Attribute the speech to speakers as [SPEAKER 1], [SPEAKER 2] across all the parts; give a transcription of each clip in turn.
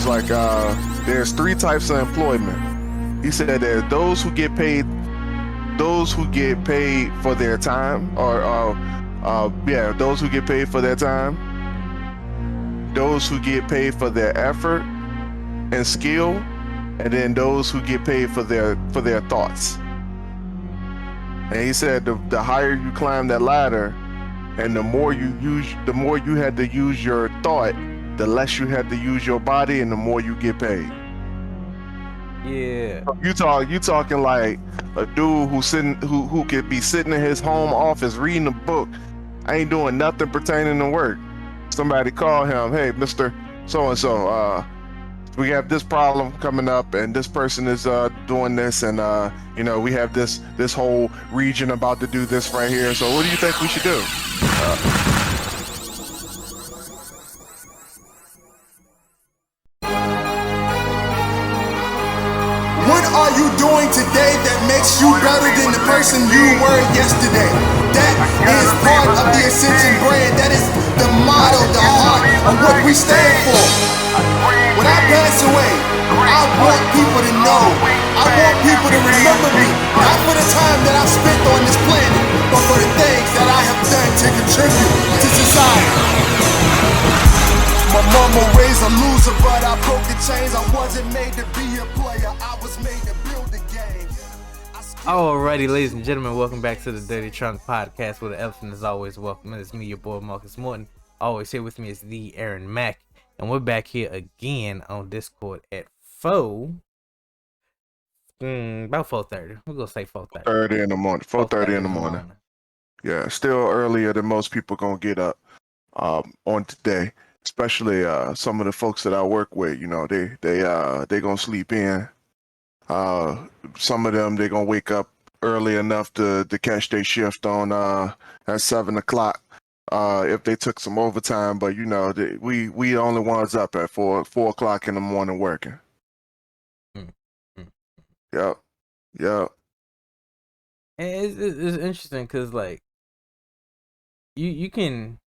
[SPEAKER 1] was like, there's three types of employment. He said there's those who get paid for their time, or those who get paid for their time, those who get paid for their effort and skill, and then those who get paid for their thoughts. And he said the higher you climb that ladder, and the more you had to use your thought, the less you had to use your body, and the more you get paid.
[SPEAKER 2] Yeah.
[SPEAKER 1] You talking like a dude who could be sitting in his home office reading a book, ain't doing nothing pertaining to work. Somebody call him, hey, Mr. So and so, we have this problem coming up, and this person is doing this, and we have this whole region about to do this right here. So what do you think we should do?
[SPEAKER 3] What are you doing today that makes you better than the person you were yesterday? That is part of the Ascension brand. That is the motto, the heart of what we stand for. When I pass away, I want people to know. I want people to remember me, not for the time that I spent on this planet, but for the things that I have done to contribute to society. My mama raised a loser, but I broke the chains. I wasn't made to be a player, I was made to build a game.
[SPEAKER 2] Alrighty, ladies and gentlemen, welcome back to the Dirty Trunk Podcast, where the elephant is always welcome. It's me, your boy Marcus Morton. Always here with me is the Aaron Mack, and we're back here again on Discord at about 4:30. We're gonna say 4:30.
[SPEAKER 1] 4:30 in the morning. 4:30 in the morning. Yeah, still earlier than most people gonna get up on today. Especially some of the folks that I work with, they gonna sleep in. Some of them they gonna wake up early enough to catch their shift on at 7:00 if they took some overtime. But we the only ones up at 4:00 in the morning working. Yep.
[SPEAKER 2] And it's interesting because like you can.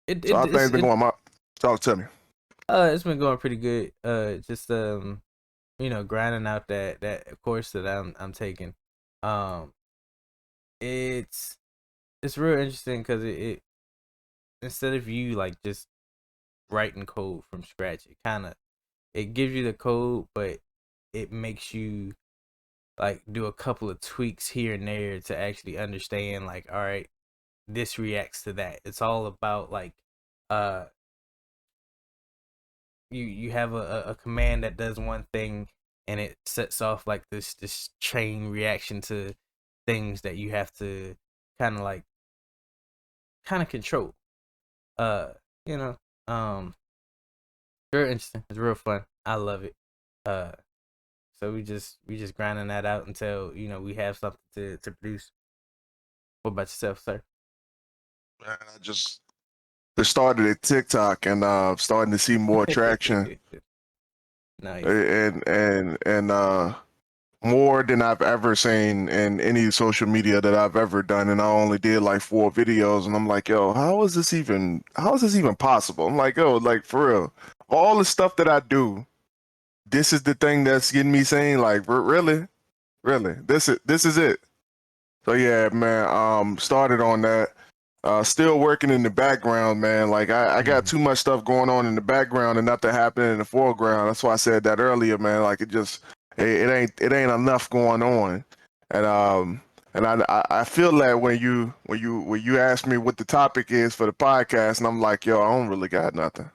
[SPEAKER 1] So how things been going? Talk to me.
[SPEAKER 2] It's been going pretty good. Just grinding out that course that I'm taking. It's real interesting because it instead of you like just writing code from scratch, it gives you the code, but it makes you like do a couple of tweaks here and there to actually understand like, all right, this reacts to that. It's all about like you have a command that does one thing and it sets off like this chain reaction to things that you have to kind of control. Very interesting. It's real fun. I love it. So we just grinding that out until we have something to produce. What about yourself, sir?
[SPEAKER 1] Man, I just started at TikTok and starting to see more traction.
[SPEAKER 2] Nice.
[SPEAKER 1] And more than I've ever seen in any social media that I've ever done. And I only did like 4 videos, and I'm like, yo, how is this even possible? I'm like, yo, like for real, all the stuff that I do, this is the thing that's getting me saying like, really, this is it. So yeah, man, started on that. Still working in the background, man. Like I got too much stuff going on in the background and nothing happening in the foreground. That's why I said that earlier, man. Like it ain't enough going on. And I feel that when you ask me what the topic is for the podcast, and I'm like, yo, I don't really got nothing.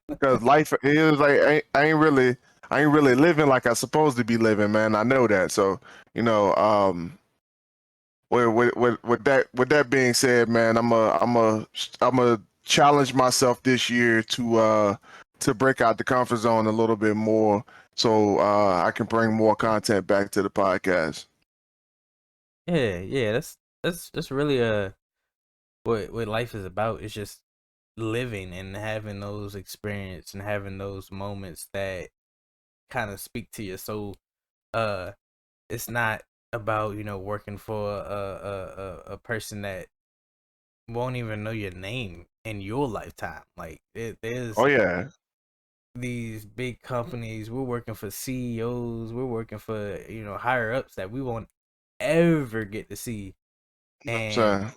[SPEAKER 1] Because life is like I ain't really living like I supposed to be living, man. I know that. So, with that being said, man, I'm a challenge myself this year to break out the comfort zone a little bit more, so I can bring more content back to the podcast.
[SPEAKER 2] Yeah. That's really what life is about. It's just living and having those experiences and having those moments that kind of speak to your soul. It's not about working for a person that won't even know your name in your lifetime. Like there's
[SPEAKER 1] Oh yeah.
[SPEAKER 2] these big companies. We're working for CEOs. We're working for higher ups that we won't ever get to see,
[SPEAKER 1] You know what I'm
[SPEAKER 2] and
[SPEAKER 1] saying?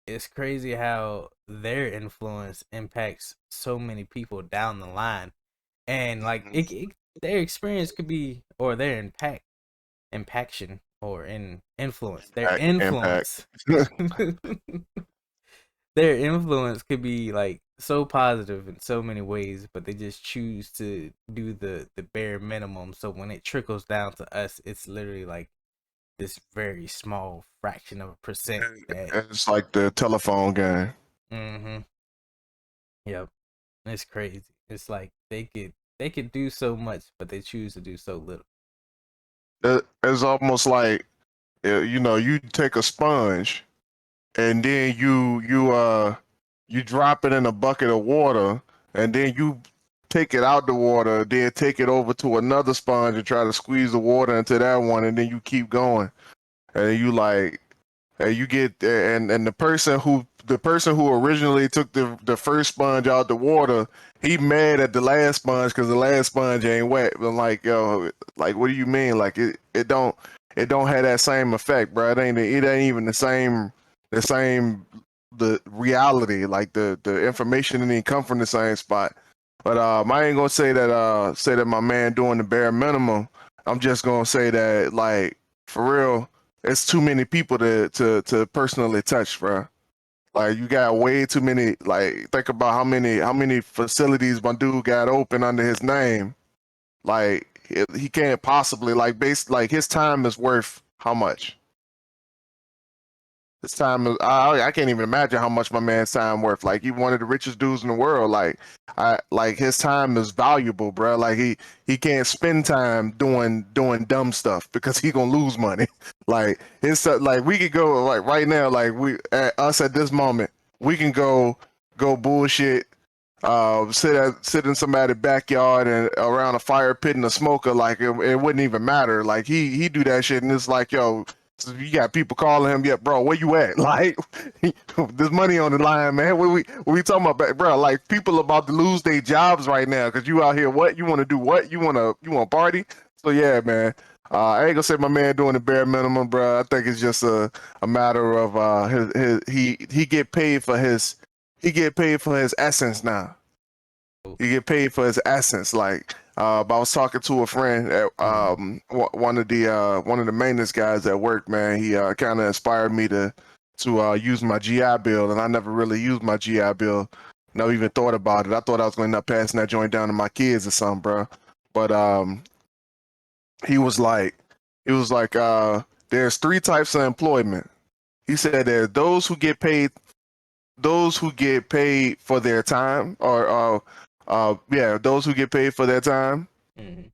[SPEAKER 2] it's crazy how their influence impacts so many people down the line, and like
[SPEAKER 1] Mhm.
[SPEAKER 2] their experience could be, or their impaction, or influence, their
[SPEAKER 1] Impact.
[SPEAKER 2] influence. Their influence could be like so positive in so many ways, but they just choose to do the bare minimum. So when it trickles down to us, it's literally like this very small fraction of a percent that.
[SPEAKER 1] It's like the telephone game.
[SPEAKER 2] Mm-hmm. Yep. It's crazy. It's like they could do so much, but they choose to do so little.
[SPEAKER 1] It's almost like you take a sponge and then you drop it in a bucket of water and then you take it out the water, then take it over to another sponge and try to squeeze the water into that one, and then you keep going, and you like and you get and the person who originally took the first sponge out the water, he mad at the last sponge because the last sponge ain't wet. But like, yo, like, what do you mean? Like, it don't have that same effect, bro. It ain't even the same the reality. Like the information didn't come from the same spot. But I ain't gonna say that my man doing the bare minimum. I'm just gonna say that, like, for real, it's too many people to personally touch, bro. Like, you got way too many. Like, think about how many facilities my dude got open under his name. Like, he can't possibly, like, like, his time is worth how much? His time is, I can't even imagine how much my man's time worth. Like, he one of the richest dudes in the world. Like his time is valuable, bro. Like, he can't spend time doing dumb stuff because he gonna lose money. Like, like, we could go, like, right now, like, us at this moment, we can go bullshit. Sit in somebody's backyard and around a fire pit and a smoker, like, it wouldn't even matter. Like, he do that shit and it's like, yo, so you got people calling him, yeah, bro, where you at? Like, there's money on the line, man. What we talking about, bro? Like, people about to lose their jobs right now because you out here. What you want to do? What you want to party? So yeah, man. I ain't gonna say my man doing the bare minimum, bro. I think it's just a matter of he get paid for his essence now. You get paid for his essence. Like, but I was talking to a friend at one of the maintenance guys at work. Man, he kind of inspired me to use my GI Bill, and I never really used my GI Bill. Never even thought about it. I thought I was going to end up passing that joint down to my kids or something, bro. But he was like, there's three types of employment. He said there's those who get paid for their time, or yeah, those who get paid for their time,
[SPEAKER 2] Mm-hmm.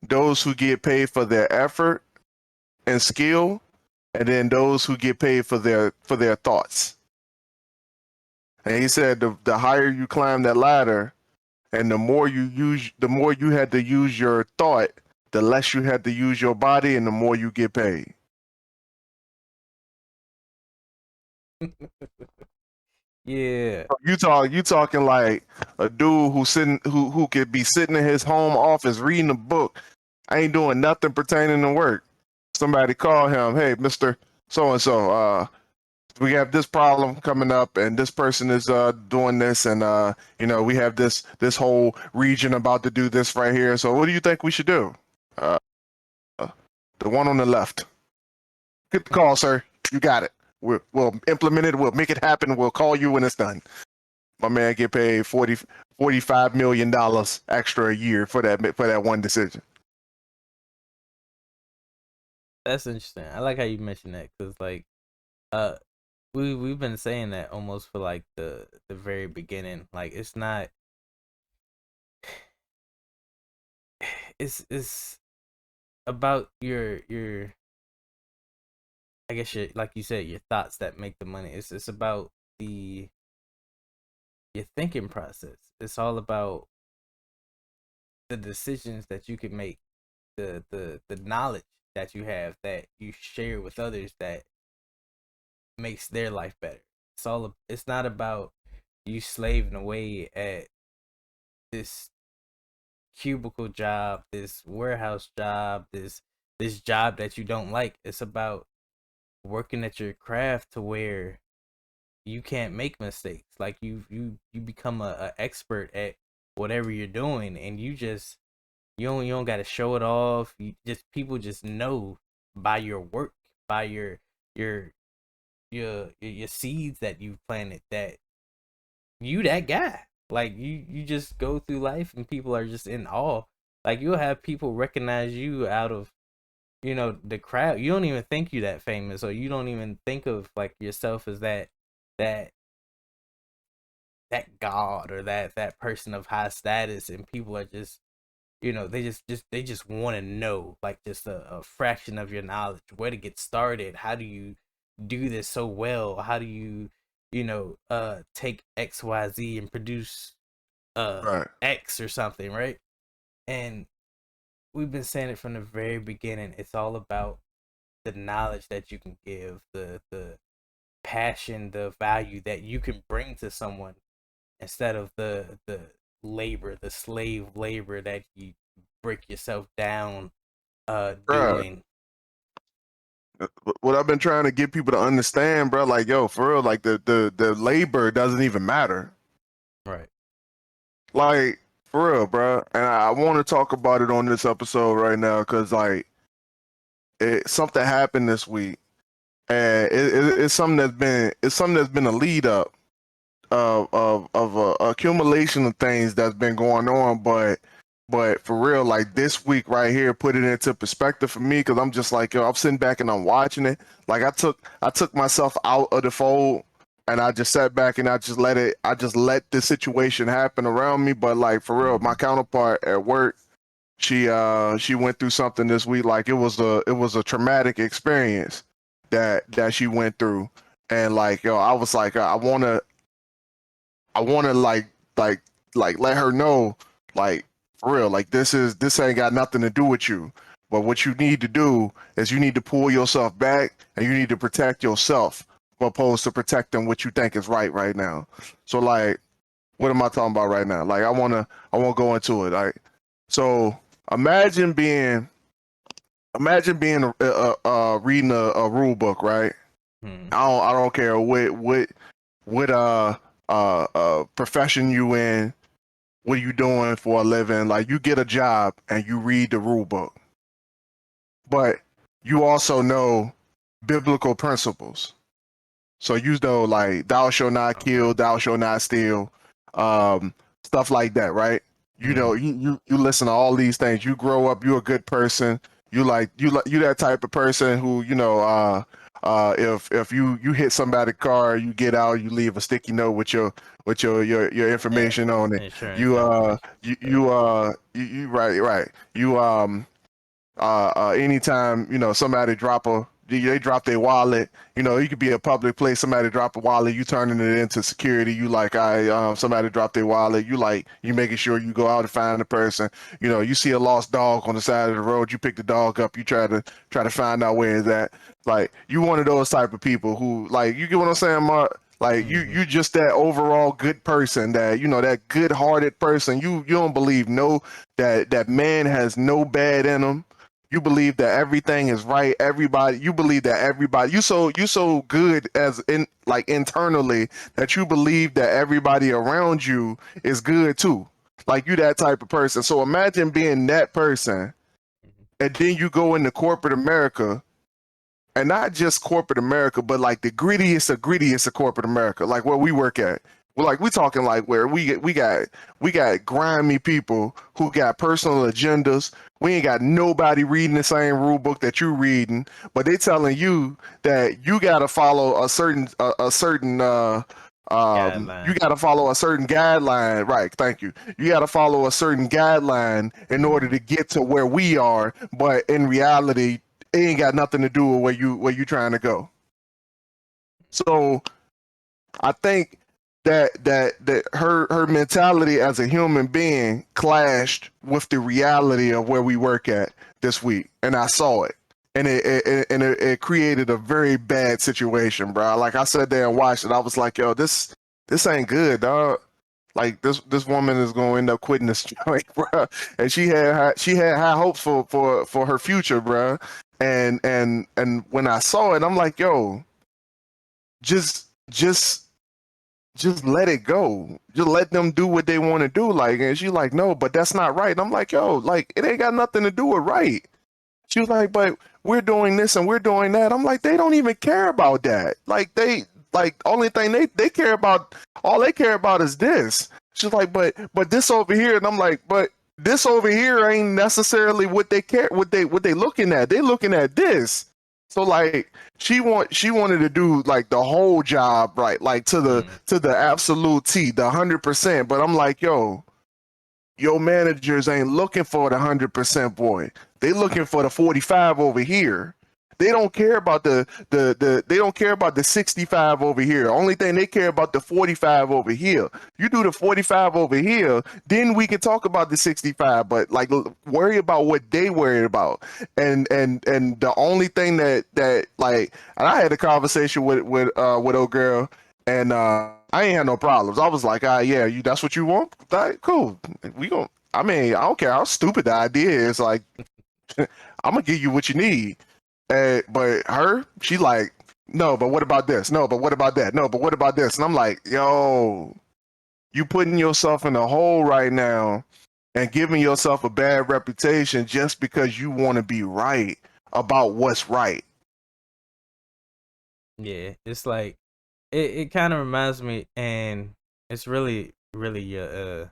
[SPEAKER 1] those who get paid for their effort and skill, and then those who get paid for their thoughts. And he said the higher you climb that ladder, and the more you had to use your thought, the less you had to use your body, and the more you get paid.
[SPEAKER 2] Yeah.
[SPEAKER 1] You talking like a dude who could be sitting in his home office reading a book. I ain't doing nothing pertaining to work. Somebody call him, hey, Mister So and So. We have this problem coming up, and this person is doing this, and we have this whole region about to do this right here. So what do you think we should do? Uh, the one on the left. Get the call, sir. You got it. We'll implement it. We'll make it happen. We'll call you when it's done. My man get paid $45 million extra a year for that one decision.
[SPEAKER 2] That's interesting. I like how you mentioned that because, like, uh, we've been saying that almost for like the very beginning. Like, it's not. It's about your. I guess like you said, your thoughts that make the money. It's about your thinking process. It's all about the decisions that you can make, the knowledge that you have that you share with others that makes their life better. It's not about you slaving away at this cubicle job, this warehouse job, this job that you don't like. It's about working at your craft to where you can't make mistakes. Like you become a expert at whatever you're doing, and you don't got to show it off. You just people just know by your work, by your your seeds that you've planted, that you that guy. Like you just go through life and people are just in awe. Like you'll have people recognize you out of the crowd. You don't even think you that famous, or you don't even think of like yourself as that that god or that person of high status, and people are just they just want to know like just a fraction of your knowledge, where to get started, how do you do this so well, how do you take XYZ and produce
[SPEAKER 1] Right.
[SPEAKER 2] X or something, right? And we've been saying it from the very beginning. It's all about the knowledge that you can give, the passion, the value that you can bring to someone, instead of the labor, the slave labor that you break yourself down
[SPEAKER 1] Right.
[SPEAKER 2] doing.
[SPEAKER 1] What I've been trying to get people to understand, bro, like, yo, for real, like the labor doesn't even matter.
[SPEAKER 2] Right.
[SPEAKER 1] Like, for real, bro. And I want to talk about it on this episode right now because, like, something happened this week, and it's something that's been a lead up of a accumulation of things that's been going on, but for real, like this week right here, put it into perspective for me because I'm just like, yo, I'm sitting back and I'm watching it. Like I took myself out of the fold and I just sat back and I just let the situation happen around me. But like for real, my counterpart at work, she went through something this week. Like it was a traumatic experience that she went through. And like, yo, I was like, I wanna like let her know, like for real, like this ain't got nothing to do with you. But what you need to do is you need to pull yourself back and you need to protect yourself opposed to protecting what you think is right now. So like, what am I talking about right now? Like I wanna go into it. Like, so imagine being reading a rule book, right?
[SPEAKER 2] Hmm.
[SPEAKER 1] I don't care what profession you in, what are you doing for a living. Like you get a job and you read the rule book, but you also know biblical principles. So you know, like thou shalt not kill, thou shalt not steal, stuff like that, right? You know, you listen to all these things. You grow up, you're a good person. You that type of person who if you hit somebody's car, you get out, you leave a sticky note with your information on it.
[SPEAKER 2] Insurance information.
[SPEAKER 1] You right. You anytime somebody they drop their wallet, you could be a public place, somebody drop a wallet, you turning it into security. You like, somebody dropped their wallet, you making sure you go out and find the person. You see a lost dog on the side of the road, you pick the dog up, you try to find out where it's at. Like you one of those type of people who, like, you get what I'm saying, Mark? Like you just that overall good person, that that good hearted person. You don't believe that man has no bad in him. You believe that everything is right. You believe that everybody. You so good as in like internally that you believe that everybody around you is good too. Like you that type of person. So imagine being that person, and then you go into corporate America, and not just corporate America, but like the grittiest of corporate America, like where we work at. We're like we talking like where we got grimy people who got personal agendas. We ain't got nobody reading the same rule book that you reading, but they telling you that you got to follow a certain you
[SPEAKER 2] Guideline.
[SPEAKER 1] got to follow a certain guideline, right? Thank you. You got to follow a certain guideline in order to get to where we are, but in reality, it ain't got nothing to do with where you trying to go. So I think that her mentality as a human being clashed with the reality of where we work at this week, and I saw it, and it created a very bad situation, bro. Like I sat there and watched it, I was like, yo, this this ain't good, dog. Like this woman is gonna end up quitting this joint, bro. And she had high hopes for her future, bro. And when I saw it, I'm like, yo, just just let it go. Just let them do what they want to do. Like, and she's like, no, but that's not right. And I'm like, yo, like it ain't got nothing to do with right. She was like, but we're doing this and we're doing that. I'm like, they don't even care about that. Like like only thing they care about, all they care about is this. She's like, but this over here, and I'm like, but this over here ain't necessarily what they care, what they looking at. They looking at this. So like she wanted to do like the whole job, right? Like to the absolute T, the 100%. But I'm like, yo, your managers ain't looking for the 100%, boy. They looking for the 45 over here. They don't care about they don't care about the 65 over here. Only thing they care about the 45 over here. You do the 45 over here, then we can talk about the 65. But like, worry about what they worried about. And the only thing that like, and I had a conversation with old girl, and I ain't had no problems. I was like, yeah, you that's what you want? Like, cool. We gon' I mean, I don't care how stupid the idea is. Like, I'm gonna give you what you need. But her, she like, no, but what about this? No, but what about that? No, but what about this? And I'm like, yo, you putting yourself in a hole right now and giving yourself a bad reputation just because you want to be right about what's right.
[SPEAKER 2] Yeah, it's like it kind of reminds me, and it's really your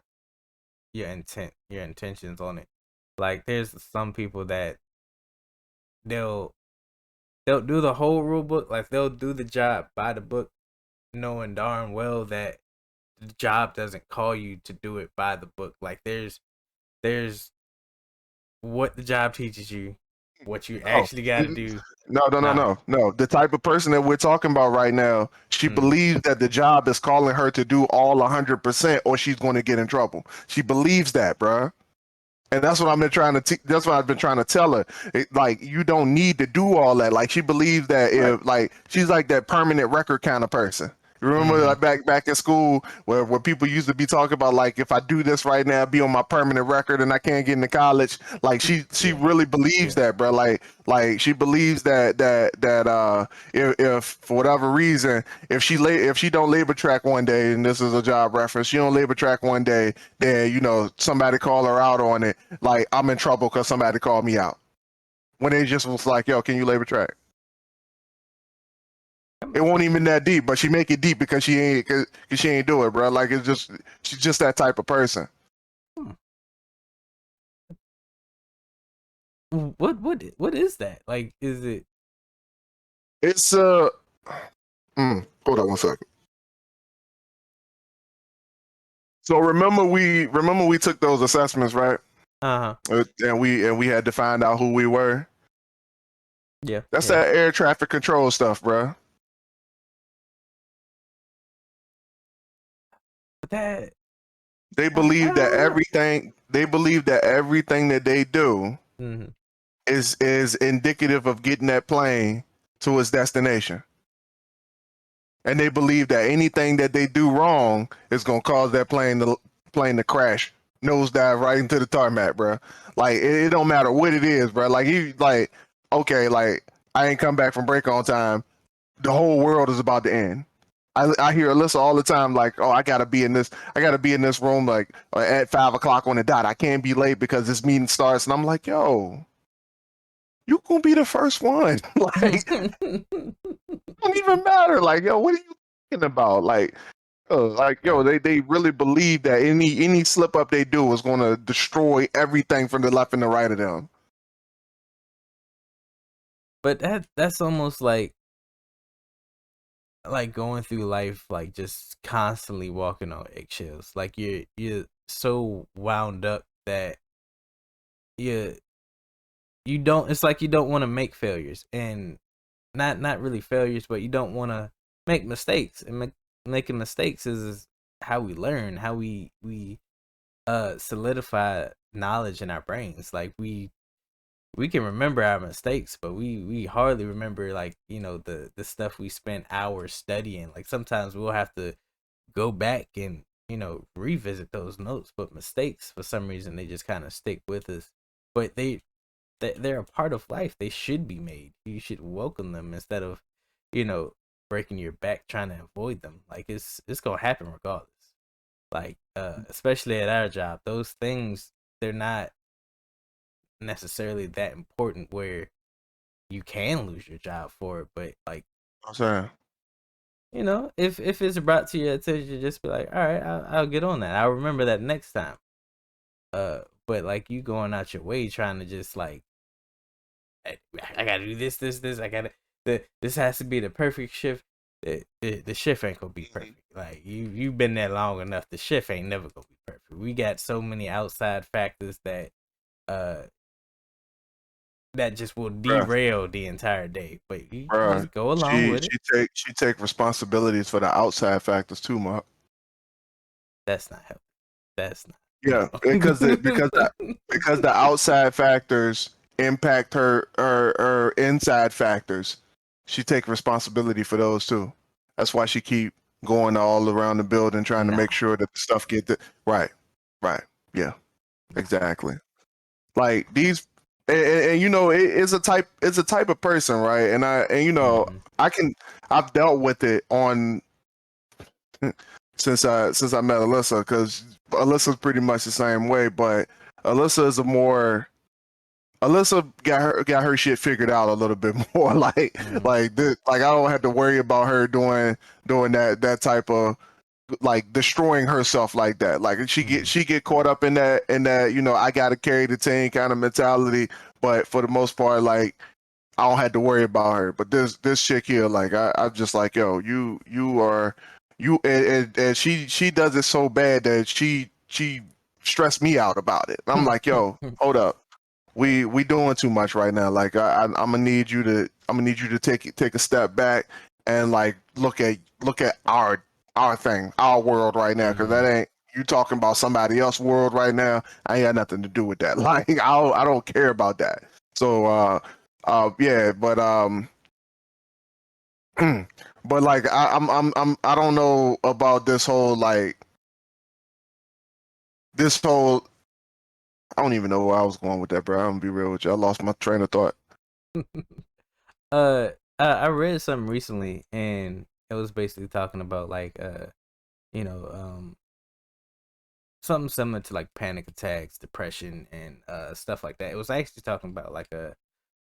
[SPEAKER 2] intent, your intentions on it. Like there's some people that they'll do the whole rule book, like they'll do the job by the book, knowing darn well that the job doesn't call you to do it by the book. Like there's what the job teaches you, what you
[SPEAKER 1] Oh,
[SPEAKER 2] actually got to do. Nah.
[SPEAKER 1] no. The type of person that we're talking about right now, she
[SPEAKER 2] Mm,
[SPEAKER 1] believes that the job is calling her to do all 100%, or she's going to get in trouble. She believes that, bruh. And that's what I've been trying to. That's what I've been trying to tell her. Like, you don't need to do all that. Like, she believes that
[SPEAKER 2] right.
[SPEAKER 1] if, like, she's like that permanent record kind of person. You remember,
[SPEAKER 2] Mm-hmm.
[SPEAKER 1] like, back in school where people used to be talking about, like, if I do this right now, I'll be on my permanent record and I can't get into college. Like, she
[SPEAKER 2] Yeah.
[SPEAKER 1] really believes
[SPEAKER 2] Yeah.
[SPEAKER 1] that, bro. Like she believes that if for whatever reason, if she don't labor track one day, and this is a job reference, she don't labor track one day, then somebody call her out on it. Like, I'm in trouble because somebody called me out. When they just was like, yo, can you labor track? It won't even that deep, but she make it deep because cause she ain't do it, bro. Like, it's just, she's just that type of person.
[SPEAKER 2] What is that? Like, is it?
[SPEAKER 1] It's hold on one second. So remember we took those assessments, right?
[SPEAKER 2] Uh-huh.
[SPEAKER 1] And we had to find out who we were.
[SPEAKER 2] Yeah.
[SPEAKER 1] That's
[SPEAKER 2] Yeah.
[SPEAKER 1] that air traffic control stuff, bro.
[SPEAKER 2] But that
[SPEAKER 1] They
[SPEAKER 2] I
[SPEAKER 1] believe that
[SPEAKER 2] don't know.
[SPEAKER 1] everything that they do
[SPEAKER 2] Mm-hmm.
[SPEAKER 1] is indicative of getting that plane to its destination. And they believe that anything that they do wrong is gonna cause that plane to crash, nosedive right into the tarmac, bro. Like, it don't matter what it is, bro. Like, okay, like, I ain't come back from break on time. The whole world is about to end. I hear Alyssa all the time, like, oh, I gotta be in this room like at 5 o'clock on the dot. I can't be late because this meeting starts, and I'm like, yo, you gonna be the first one. Like, it don't even matter. Like, yo, what are you thinking about? Like, yo,
[SPEAKER 2] Right.
[SPEAKER 1] they really believe that any slip up they do is gonna destroy everything from the left and the right of them.
[SPEAKER 2] But that's almost like going through life, like just constantly walking on eggshells. Like you're so wound up that you you don't. It's like you don't want to make failures, and not really failures, but you don't want to make mistakes. And making mistakes is how we learn, how we solidify knowledge in our brains. Like we can remember our mistakes, but we hardly remember, like, the stuff we spent hours studying. Like sometimes we'll have to go back and revisit those notes, but mistakes for some reason they just kind of stick with us. But they're a part of life. They should be made. You should welcome them instead of breaking your back trying to avoid them. Like it's gonna happen regardless. Like especially at our job, those things, they're not necessarily that important where you can lose your job for it. But like,
[SPEAKER 1] I'm saying,
[SPEAKER 2] if it's brought to your attention, just be like, all right, I'll get on that. I'll remember that next time. But like you going out your way trying to just like, I gotta do this. I gotta. This has to be the perfect shift. The shift ain't gonna be perfect. Like you've been there long enough. The shift ain't never gonna be perfect. We got so many outside factors that that just will
[SPEAKER 1] bruh,
[SPEAKER 2] derail the entire day. But you
[SPEAKER 1] bruh,
[SPEAKER 2] just go along with it.
[SPEAKER 1] she take responsibilities for the outside factors too, Mark.
[SPEAKER 2] That's not helping. That's not.
[SPEAKER 1] Yeah, because the outside factors impact her inside factors. She take responsibility for those too. That's why she keep going all around the building trying to
[SPEAKER 2] No.
[SPEAKER 1] make sure that the stuff get right. Yeah, exactly. Like these, and it's a type of person, right? And
[SPEAKER 2] Mhm.
[SPEAKER 1] I've dealt with it on since I met Alyssa, because Alyssa's pretty much the same way, but Alyssa is Alyssa got her shit figured out a little bit more. Like I don't have to worry about her doing that type of like destroying herself like that. Like she get caught up in that I gotta carry the team kind of mentality, but for the most part, like I don't have to worry about her. But this chick here, like I'm just like, yo, you are you and she does it so bad that she stressed me out about it. I'm like, yo, hold up. We doing too much right now. Like I'm gonna need you to take a step back and like look at our thing, our world right now, because that ain't you talking about somebody else's world right now. I ain't got nothing to do with that. Like I don't care about that. So yeah, but but like I don't know about this whole this whole I don't even know where I was going with that, bro. I'm gonna be real with you. I lost my train of thought.
[SPEAKER 2] I read something recently, and it was basically talking about like you know, um, something similar to like panic attacks, depression, and stuff like that. It was actually talking about like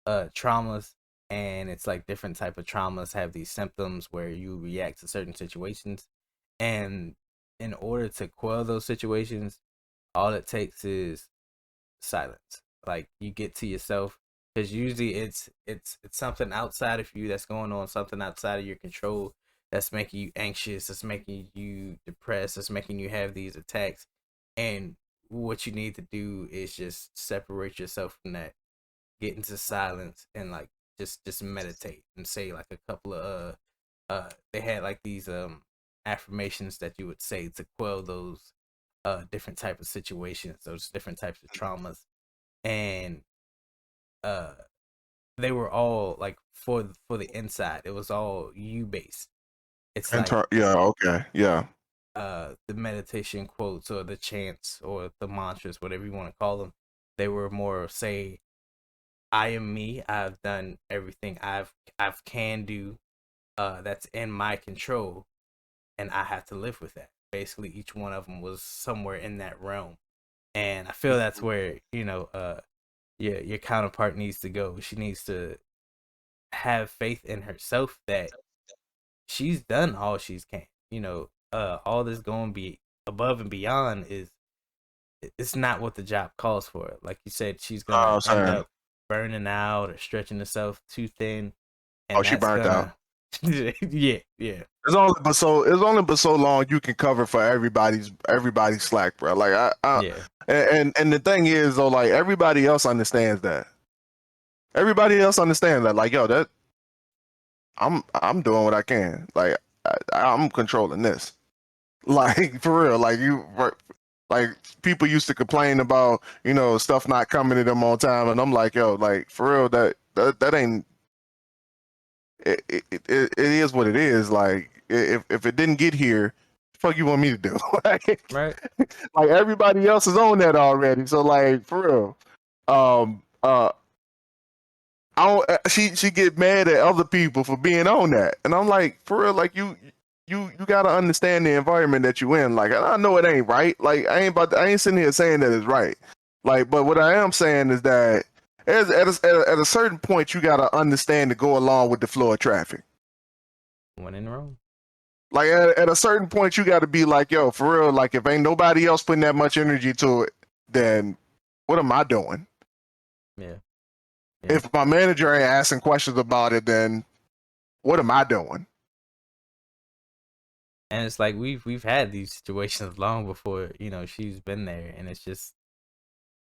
[SPEAKER 2] traumas, and it's like different type of traumas have these symptoms where you react to certain situations, and in order to quell those situations, all it takes is silence. Like you get to yourself, because usually it's something outside of you that's going on, something outside of your control that's making you anxious, that's making you depressed, that's making you have these attacks. And what you need to do is just separate yourself from that, get into silence, and like just meditate and say like a couple of they had like these affirmations that you would say to quell those different type of situations, those different types of traumas. And uh they were all like for the inside. It was all you based. It's like
[SPEAKER 1] Yeah, okay, yeah.
[SPEAKER 2] the meditation quotes or the chants or the mantras, whatever you want to call them, they were more say, I am me, I've done everything I've can do that's in my control, and I have to live with that. Basically each one of them was somewhere in that realm. And I feel that's where your counterpart needs to go. She needs to have faith in herself that she's done all she's can. All this going be above and beyond is it's not what the job calls for. Like you said, she's gonna
[SPEAKER 1] I'm
[SPEAKER 2] end
[SPEAKER 1] saying,
[SPEAKER 2] up burning out or stretching herself too thin,
[SPEAKER 1] oh,
[SPEAKER 2] and
[SPEAKER 1] she
[SPEAKER 2] that's
[SPEAKER 1] burnt out.
[SPEAKER 2] gonna yeah.
[SPEAKER 1] It's only but so long you can cover for everybody's slack, bro. Like I
[SPEAKER 2] Yeah.
[SPEAKER 1] and the thing is though, like everybody else understands that. Everybody else understands that. Like yo, that I'm doing what I can. Like I'm controlling this. Like for real. Like people used to complain about stuff not coming to them on time, and I'm like yo, like for real that ain't it is what it is. Like if it didn't get here fuck you want me to do?
[SPEAKER 2] Right.
[SPEAKER 1] Like everybody else is on that already. So like for real, um, I don't. She get mad at other people for being on that, and I'm like, for real, like you gotta understand the environment that you in. Like I know it ain't right. Like I ain't sitting here saying that it's right. Like, but what I am saying is that at a certain point, you gotta understand to go along with the flow of traffic.
[SPEAKER 2] One in Rome.
[SPEAKER 1] Like at a certain point, you got to be like, yo, for real. Like if ain't nobody else putting that much energy to it, then what am I doing?
[SPEAKER 2] Yeah.
[SPEAKER 1] If my manager ain't asking questions about it, then what am I doing?
[SPEAKER 2] And it's like we've had these situations long before, she's been there, and it's just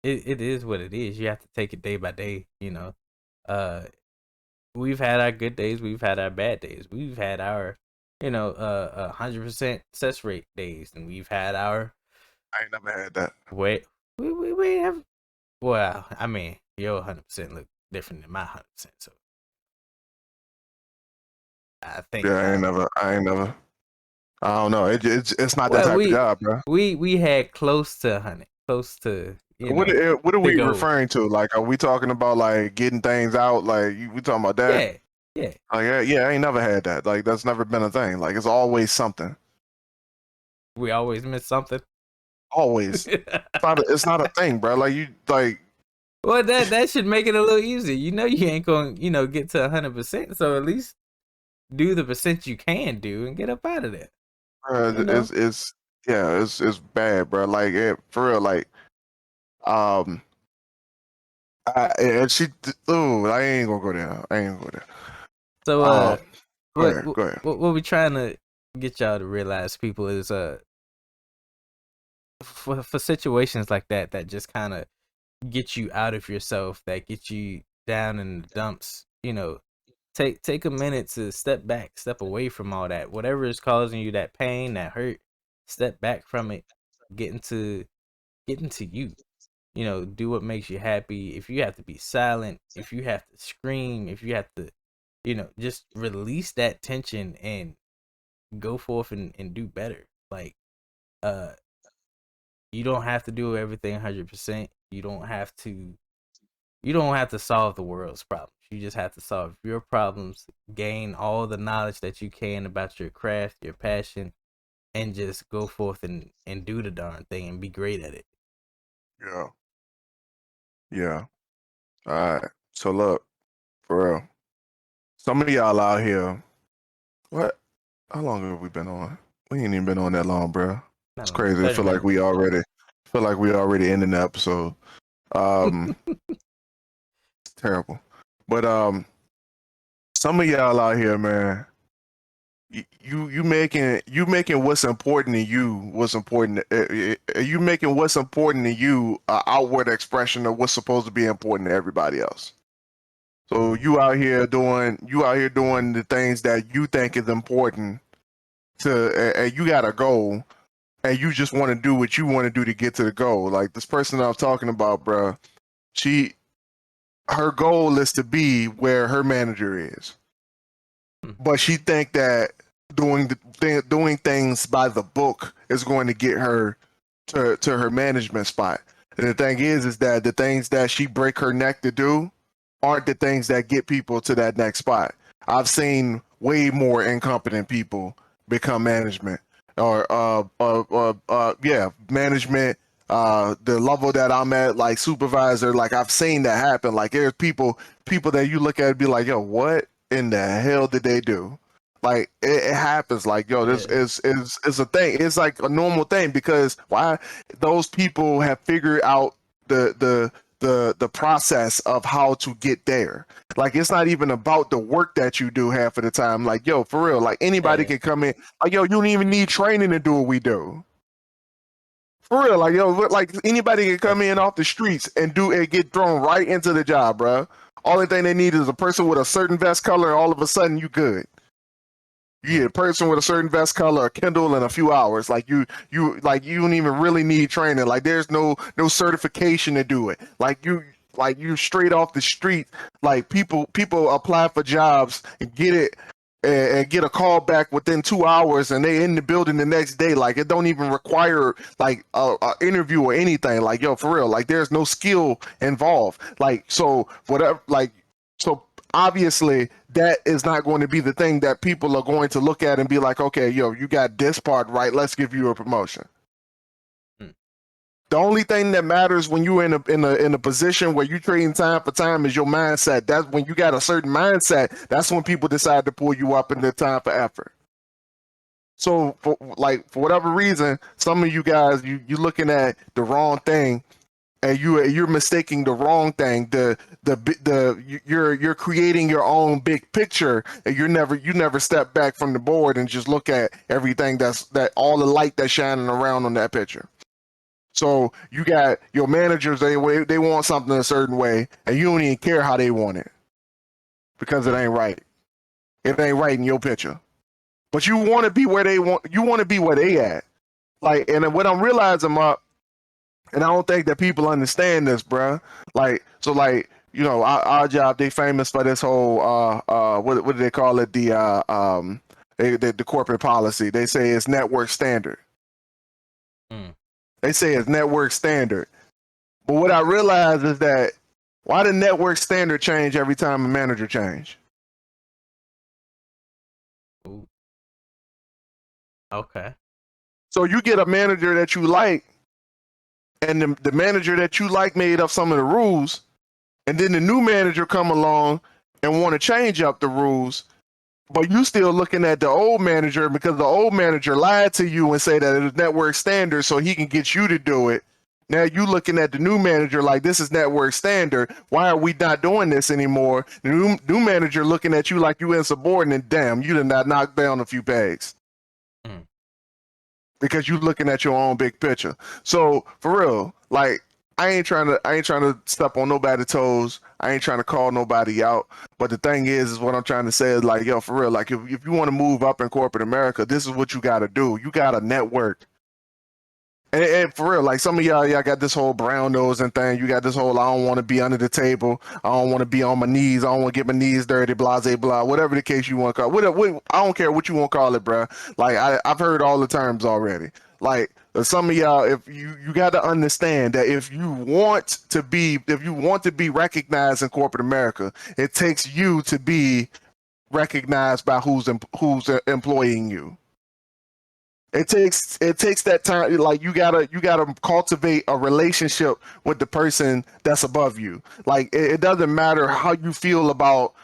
[SPEAKER 2] it is what it is. You have to take it day by day, We've had our good days, we've had our bad days. We've had our 100% success rate days, and we've had our
[SPEAKER 1] I ain't never had that.
[SPEAKER 2] wait we have, well, I mean, your 100% look different than my 100%, so I think
[SPEAKER 1] Yeah, I ain't never. I don't know. It's not that
[SPEAKER 2] well
[SPEAKER 1] type of job, bro.
[SPEAKER 2] we had close to 100, close to
[SPEAKER 1] What are
[SPEAKER 2] to
[SPEAKER 1] we
[SPEAKER 2] go.
[SPEAKER 1] referring to? Like, are we talking about like getting things out? Like, we talking about that?
[SPEAKER 2] Yeah.
[SPEAKER 1] Like, yeah, I ain't never had that. Like, that's never been a thing. Like, it's always something.
[SPEAKER 2] We always miss something.
[SPEAKER 1] Always. It's not a thing, bro. Like you like.
[SPEAKER 2] Well, that should make it a little easier. You ain't gonna get to 100%, so at least do the percent you can do and get up out of there.
[SPEAKER 1] It's bad, bro. Like for real, like and she. Ooh, I ain't gonna go there. I ain't gonna go there.
[SPEAKER 2] So
[SPEAKER 1] Go ahead.
[SPEAKER 2] what we trying to get y'all to realize, people, is for situations like that just kind of get you out of yourself, that get you down in the dumps. Take a minute to step back, step away from all that. Whatever is causing you that pain, that hurt, step back from it. Get into you. Do what makes you happy. If you have to be silent, if you have to scream, if you have to, just release that tension and go forth and do better. Like, you don't have to do everything 100%. You don't have to solve the world's problems. You just have to solve your problems, gain all the knowledge that you can about your craft, your passion, and just go forth and do the darn thing and be great at it.
[SPEAKER 1] Yeah. Yeah. All right. So look, for real. Some of y'all out here. What? How long have we been on? We ain't even been on that long, bro. It's crazy. I
[SPEAKER 2] 30
[SPEAKER 1] feel like we already ending the episode. It's terrible. But some of y'all out here, man, you making what's important to you what's important. You making what's important to you an outward expression of what's supposed to be important to everybody else. So you out here doing the things that you think is important to, and you got a goal, and you just want to do what you want to do to get to the goal. Like this person I'm talking about, bro, her goal is to be where her manager is, but she think that doing things by the book is going to get her to her management spot. And the thing is that the things that she break her neck to do aren't the things that get people to that next spot. I've seen way more incompetent people become management or management. The level that I'm at, like supervisor, like I've seen that happen. Like there's people that you look at and be like, yo, what in the hell did they do? Like it happens. Like yo, this is a thing. It's like a normal thing because why those people have figured out the process of how to get there. Like it's not even about the work that you do half of the time. Like yo, for real, like anybody can come in. Like yo, you don't even need training to do what we do. For real, like yo, like anybody can come in off the streets and get thrown right into the job, bro. Only thing they need is a person with a certain vest color, and all of a sudden you good. You get a person with a certain vest color, a Kindle in a few hours. Like you don't even really need training. Like there's no certification to do it. Like you straight off the street. Like people apply for jobs and get it and get a call back within 2 hours, and they in the building the next day. Like it don't even require like a interview or anything. Like yo, for real. Like there's no skill involved. Like so whatever. Like so obviously that is not going to be the thing that people are going to look at and be like, okay, yo, you got this part right. Let's give you a promotion. The only thing that matters when you're in a position where you're trading time for time is your mindset. That's when you got a certain mindset. That's when people decide to pull you up in the time for effort. So, for whatever reason, some of you guys you looking at the wrong thing, and you're mistaking the wrong thing. You're creating your own big picture, and you never step back from the board and just look at everything that all the light that's shining around on that picture. So you got your managers, they want something a certain way, and you don't even care how they want it because it ain't right. It ain't right in your picture. But you want to be where they want. You want to be where they at. Like, and what I'm realizing, and I don't think that people understand this, bruh. Like, so like, you know, our job, they famous for this whole what do they call it? The corporate policy. They say it's network standard. They say it's network standard. But what I realize is that why the network standard change every time a manager change?
[SPEAKER 2] Ooh. Okay.
[SPEAKER 1] So you get a manager that you like, and the manager that you like made up some of the rules, and then the new manager come along and want to change up the rules, but you still looking at the old manager because the old manager lied to you and say that it was network standard so he can get you to do it. Now you looking at the new manager like this is network standard. Why are we not doing this anymore? The new manager looking at you like you insubordinate. Damn, you did not knock down a few pegs. Because you looking at your own big picture. So for real, like I ain't trying to step on nobody's toes. I ain't trying to call nobody out. But the thing is what I'm trying to say is like, yo, for real, like if you want to move up in corporate America, this is what you got to do. You got to network. And for real, like some of y'all got this whole brown nose and thing. You got this whole I don't want to be under the table. I don't want to be on my knees. I don't want to get my knees dirty. Blah, blah, blah. Whatever the case you want to call it. I don't care what you want to call it, bro. Like I've heard all the terms already. Like some of y'all, if you got to understand that if you want to be recognized in corporate America, it takes you to be recognized by who's employing you. It takes that time. Like you gotta cultivate a relationship with the person that's above you. Like it doesn't matter how you feel about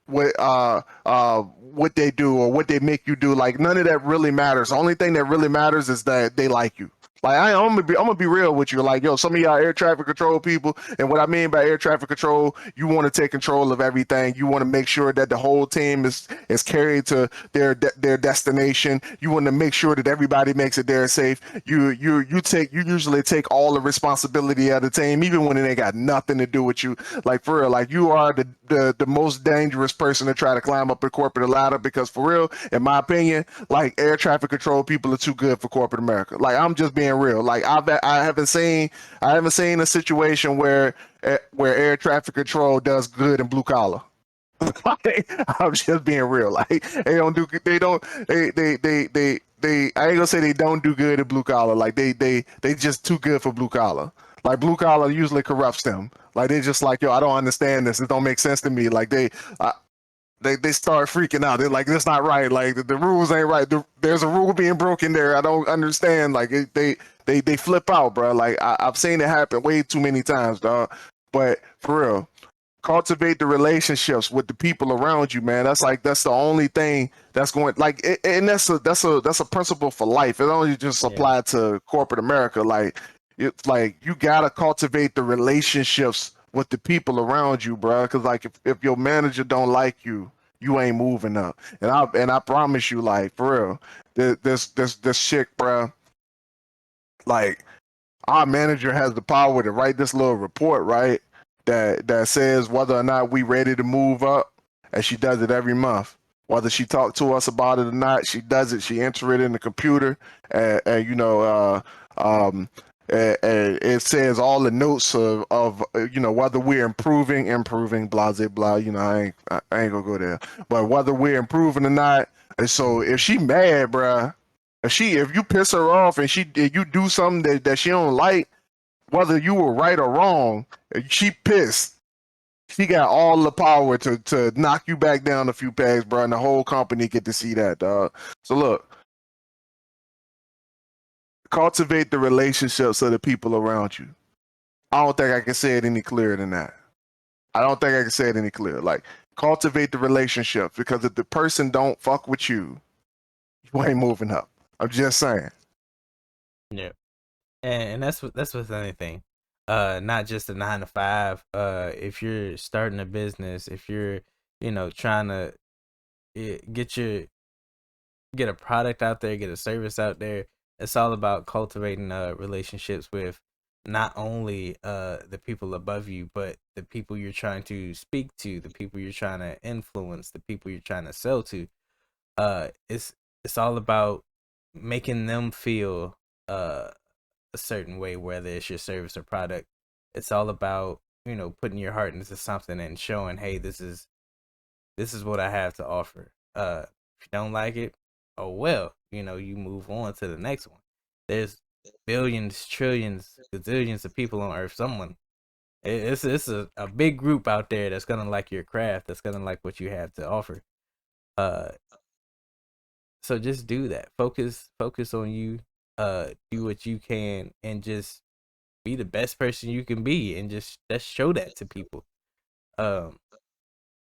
[SPEAKER 1] what they do or what they make you do. Like none of that really matters. The only thing that really matters is that they like you. Like I'm gonna be real with you. Like yo, some of y'all air traffic control people, and what I mean by air traffic control, you want to take control of everything. You want to make sure that the whole team is carried to their destination. You want to make sure that everybody makes it there safe. You usually take all the responsibility of the team, even when it ain't got nothing to do with you. Like for real, like you are the most dangerous person to try to climb up a corporate ladder because for real, in my opinion, like air traffic control people are too good for corporate America. Like I'm just being real. Like I haven't seen a situation where air traffic control does good in blue collar. I'm just being real. Like they I ain't gonna say they don't do good in blue collar. Like they just too good for blue collar. Like blue collar usually corrupts them. Like they just like, yo, I don't understand this. It don't make sense to me. Like they start freaking out. They're like, that's not right. Like the rules ain't right. There's a rule being broken there. I don't understand. Like they flip out, bro. Like I've seen it happen way too many times, dog. But for real, cultivate the relationships with the people around you, man. That's the only thing that's going like, and that's a principle for life. It only just apply to corporate America. Like it's like you gotta cultivate the relationships with the people around you, bro. Because like if your manager don't like you, you ain't moving up. And I promise you, like for real, this chick, bro. Like our manager has the power to write this little report, right? That says whether or not we ready to move up, and she does it every month. Whether she talked to us about it or not, she does it. She enter it in the computer, and And it says all the notes of whether we're improving, blah blah blah. I ain't gonna go there, but whether we're improving or not. And so if she mad, bruh, if you piss her off and if you do something that she don't like, whether you were right or wrong, she pissed. She got all the power to knock you back down a few pegs, bro, and the whole company get to see that, dog. So look, cultivate the relationships of the people around you. I don't think I can say it any clearer than that. I don't think I can say it any clearer. Like, cultivate the relationships, because if the person don't fuck with you, you ain't moving up. I'm just saying.
[SPEAKER 2] Yeah, and that's with anything. Not just a 9 to 5. If you're starting a business, if you're trying to get get a product out there, get a service out there. It's all about cultivating relationships with not only the people above you, but the people you're trying to speak to, the people you're trying to influence, the people you're trying to sell to. It's all about making them feel a certain way, whether it's your service or product. It's all about putting your heart into something and showing, hey, this is what I have to offer. If you don't like it, oh well, you move on to the next one. There's billions, trillions, gazillions of people on Earth. It's a big group out there that's gonna like your craft, that's gonna like what you have to offer. Uh, so just do that. Focus on you. Do what you can, and just be the best person you can be, and just show that to people. Um,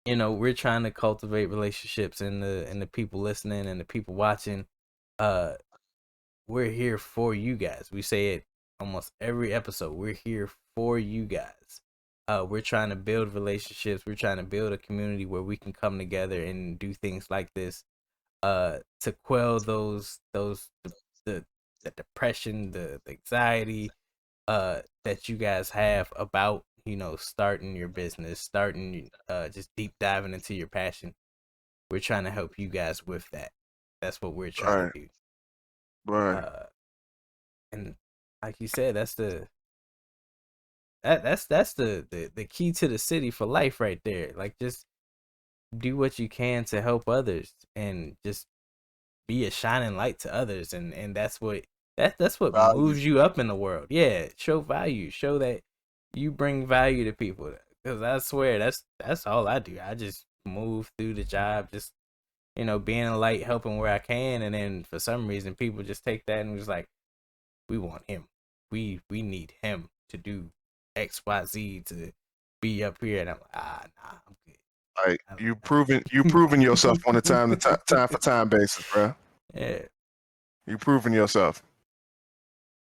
[SPEAKER 2] we're trying to cultivate relationships, and the people listening and the people watching. uh we're here for you guys. We say it almost every episode. We're here for you guys. We're trying to build relationships. We're trying to build a community where we can come together and do things like this, to quell the, the depression, the anxiety that you guys have about starting your business, starting just deep diving into your passion. We're trying to help you guys with that. That's what we're trying to
[SPEAKER 1] Right,
[SPEAKER 2] do.
[SPEAKER 1] right.
[SPEAKER 2] uh and like you said, that's the key to the city for life right there. Like, just do what you can to help others, and just be a shining light to others, and that's what
[SPEAKER 1] Value.
[SPEAKER 2] moves you up in the world. Yeah, show value, show that you bring value to people. Because I swear, that's all I do. I just move through the job, just being a light, helping where I can, and then for some reason people just take that and just like, we want him, we need him to do XYZ to be up here, and I'm like, nah, I'm good.
[SPEAKER 1] Like,
[SPEAKER 2] I
[SPEAKER 1] you proven yourself on a time for time basis, bro.
[SPEAKER 2] Yeah,
[SPEAKER 1] You proven yourself.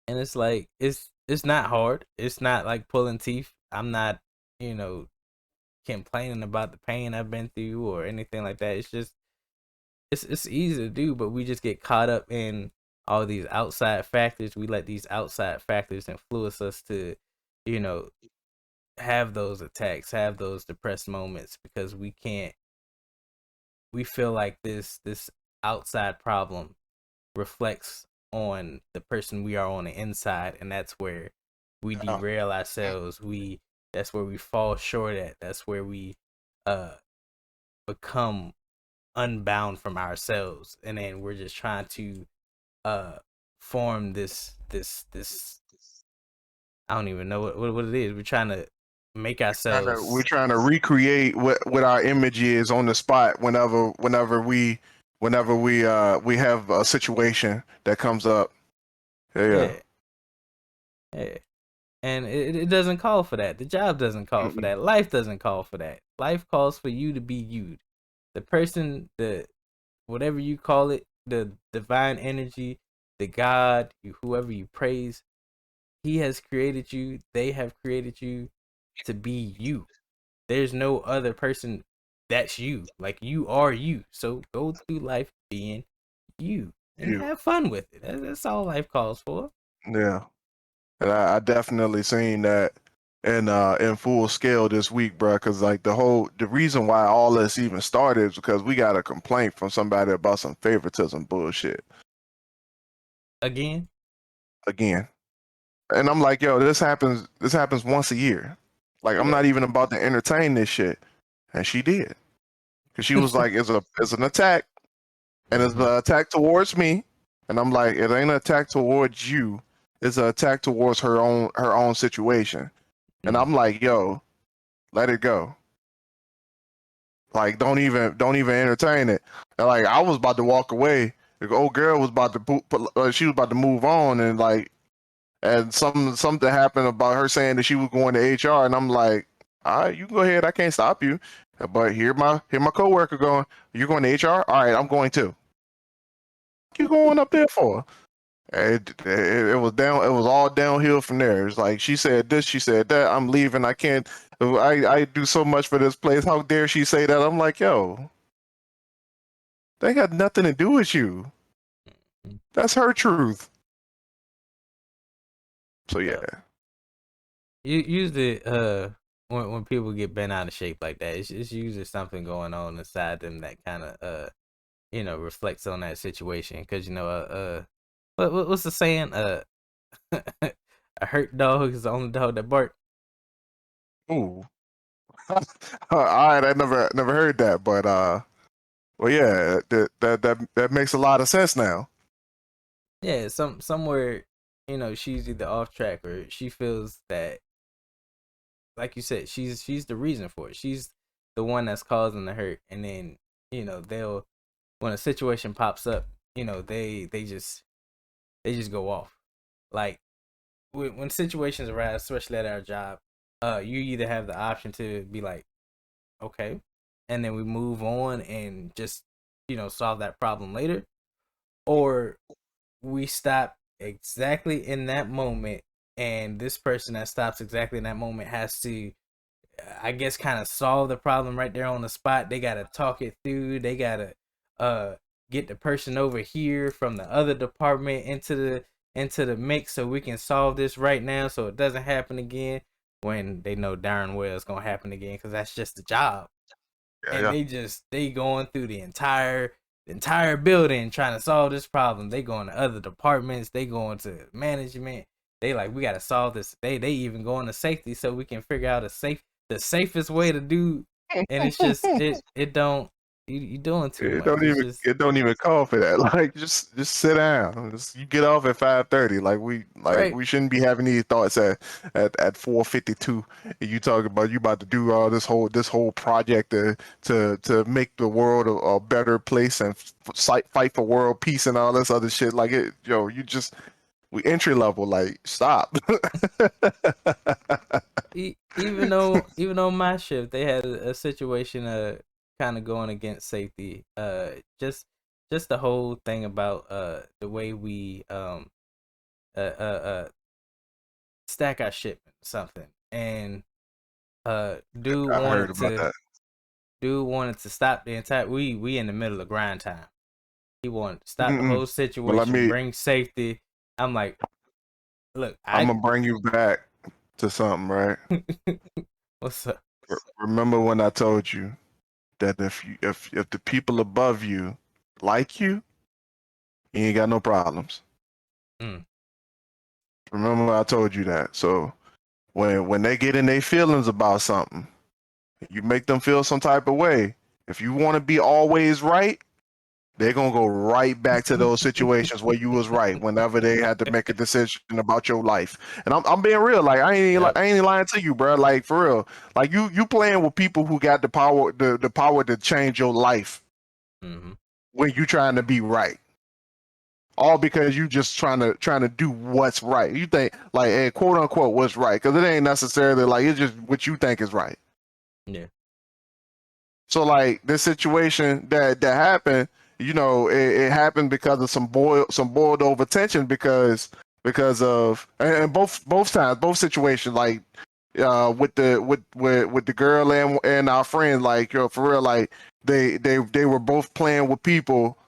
[SPEAKER 2] and it's like it's not hard. It's not like pulling teeth. I'm not you know complaining about the pain I've been through or anything like that. It's just it's easy to do, but we just get caught up in all these outside factors. We let these outside factors influence us to, you know, have those attacks, have those depressed moments, because we feel like this outside problem reflects on the person we are on the inside, and that's where we
[SPEAKER 1] Yeah.
[SPEAKER 2] derail ourselves. That's where we fall short at. That's where we uh become unbound from ourselves, and then we're just trying to uh form this I don't even know what it is. We're trying to make
[SPEAKER 1] We're
[SPEAKER 2] ourselves.
[SPEAKER 1] trying to recreate what our image is on the spot whenever we have a situation that comes up. Yeah.
[SPEAKER 2] Yeah, yeah. And it doesn't call for that. The job doesn't call for
[SPEAKER 1] Mm-mm.
[SPEAKER 2] that. Life doesn't call for that. Life calls for you to be you. The person, the whatever you call it, the divine energy, the God, whoever you praise, he has created you. They have created you to be you. There's no other person that's you. Like, you are you. So go through life being you and
[SPEAKER 1] You.
[SPEAKER 2] have fun with it. That's all life calls for.
[SPEAKER 1] Yeah. And I definitely seen that in full scale this week, bro. Because like the reason why all this even started is because we got a complaint from somebody about some favoritism bullshit
[SPEAKER 2] Again,
[SPEAKER 1] again. And I'm like, yo, this happens once a year. Like, I'm
[SPEAKER 2] Yeah.
[SPEAKER 1] not even about to entertain this shit. And she did. Because she was like, it's an attack, and it's an attack towards me. And I'm like, it ain't an attack towards you. It's an attack towards her own situation. And I'm like, yo, let it go. Like, don't even entertain it. And like, I was about to walk away. The old girl was about to she was about to move on, and like, and something happened about her saying that she was going to HR, and I'm like, all right, you go ahead, I can't stop you. But here my coworker going, you're going to HR? All right, I'm going too. What you going up there for? It was down. It was all downhill from there. It's like she said this, she said that. I'm leaving. I can't. I do so much for this place. How dare she say that? I'm like, yo, they got nothing to do with you. That's her truth. So yeah,
[SPEAKER 2] You usually when people get bent out of shape like that, it's usually something going on inside them that kind of reflects on that situation. Because what's the saying? A hurt dog is the only dog that barks.
[SPEAKER 1] ooh, all right. I never heard that, but well, yeah, that makes a lot of sense now.
[SPEAKER 2] Yeah, somewhere she's either off track or she feels that, like you said, she's the reason for it. She's the one that's causing the hurt, and then they'll, when a situation pops up, they just go off. Like when situations arise, especially at our job, you either have the option to be like, okay, and then we move on and just solve that problem later, or we stop exactly in that moment, and this person that stops exactly in that moment has to, I guess, kind of solve the problem right there on the spot. They gotta talk it through. They gotta get the person over here from the other department into the mix so we can solve this right now so it doesn't happen again, when they know darn well it's gonna happen again, because that's just the job.
[SPEAKER 1] Yeah,
[SPEAKER 2] And
[SPEAKER 1] yeah.
[SPEAKER 2] they going through the entire building trying to solve this problem. They going to other departments, they going to management. They like, we gotta solve this. They even going to safety so we can figure out the safest way to do. And it's just it don't, you doing too
[SPEAKER 1] It
[SPEAKER 2] much.
[SPEAKER 1] don't
[SPEAKER 2] It's
[SPEAKER 1] even
[SPEAKER 2] just
[SPEAKER 1] it don't even call for that. Like just sit down. You get off at 5:30.
[SPEAKER 2] right.
[SPEAKER 1] We shouldn't be having these thoughts at 4:52. And you talking about you about to do all this whole project to make the world a better place and fight for world peace and all this other shit. Like it, yo, we entry level. Like stop.
[SPEAKER 2] Even though my shift, they had a situation kind of going against safety. Just the whole thing about the way we stack our shipment or something. And dude
[SPEAKER 1] I heard
[SPEAKER 2] wanted
[SPEAKER 1] about
[SPEAKER 2] to
[SPEAKER 1] that.
[SPEAKER 2] dude wanted to stop the entire, we in the middle of grind time. He wanted to stop the
[SPEAKER 1] Mm-mm.
[SPEAKER 2] whole
[SPEAKER 1] But let
[SPEAKER 2] situation,
[SPEAKER 1] me.
[SPEAKER 2] bring safety. I'm like, look,
[SPEAKER 1] I'm gonna bring you back to something, right?
[SPEAKER 2] what's up?
[SPEAKER 1] Remember when I told you that if the people above you like you ain't got no problems.
[SPEAKER 2] Mm.
[SPEAKER 1] Remember I told you that. So when they get in their feelings about something, you make them feel some type of way. If you want to be always right, they're gonna go right back to those situations where you was right whenever they had to make a decision about your life. And I'm being real, like
[SPEAKER 2] Yep.
[SPEAKER 1] I ain't lying to you, bro. Like for real. Like you playing with people who got the power to change your life
[SPEAKER 2] Mm-hmm.
[SPEAKER 1] when you trying to be right. All because you just trying to do what's right. You think like quote unquote what's right, because it ain't necessarily like it's just what you think is right.
[SPEAKER 2] Yeah.
[SPEAKER 1] So like this situation that happened, it happened because of some boiled over tension because of and both times, both situations, like with the girl and our friend, like for real, like they were both playing with people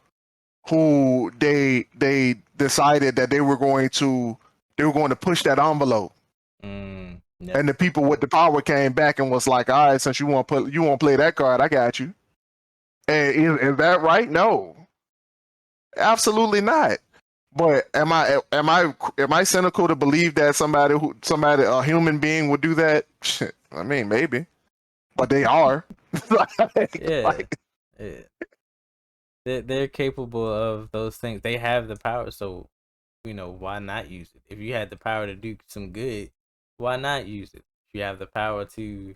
[SPEAKER 1] who they decided that they were going to push that envelope.
[SPEAKER 2] Yep.
[SPEAKER 1] And the people with the power came back and was like, all right, since you want to play that card, I got you. And is that right? No, absolutely not. But am I cynical to believe that somebody a human being would do that? Shit, I mean, maybe, but they are.
[SPEAKER 2] Yeah,
[SPEAKER 1] Like,
[SPEAKER 2] yeah. They're capable of those things. They have the power, so why not use it? If you had the power to do some good, why not use it? If you have the power to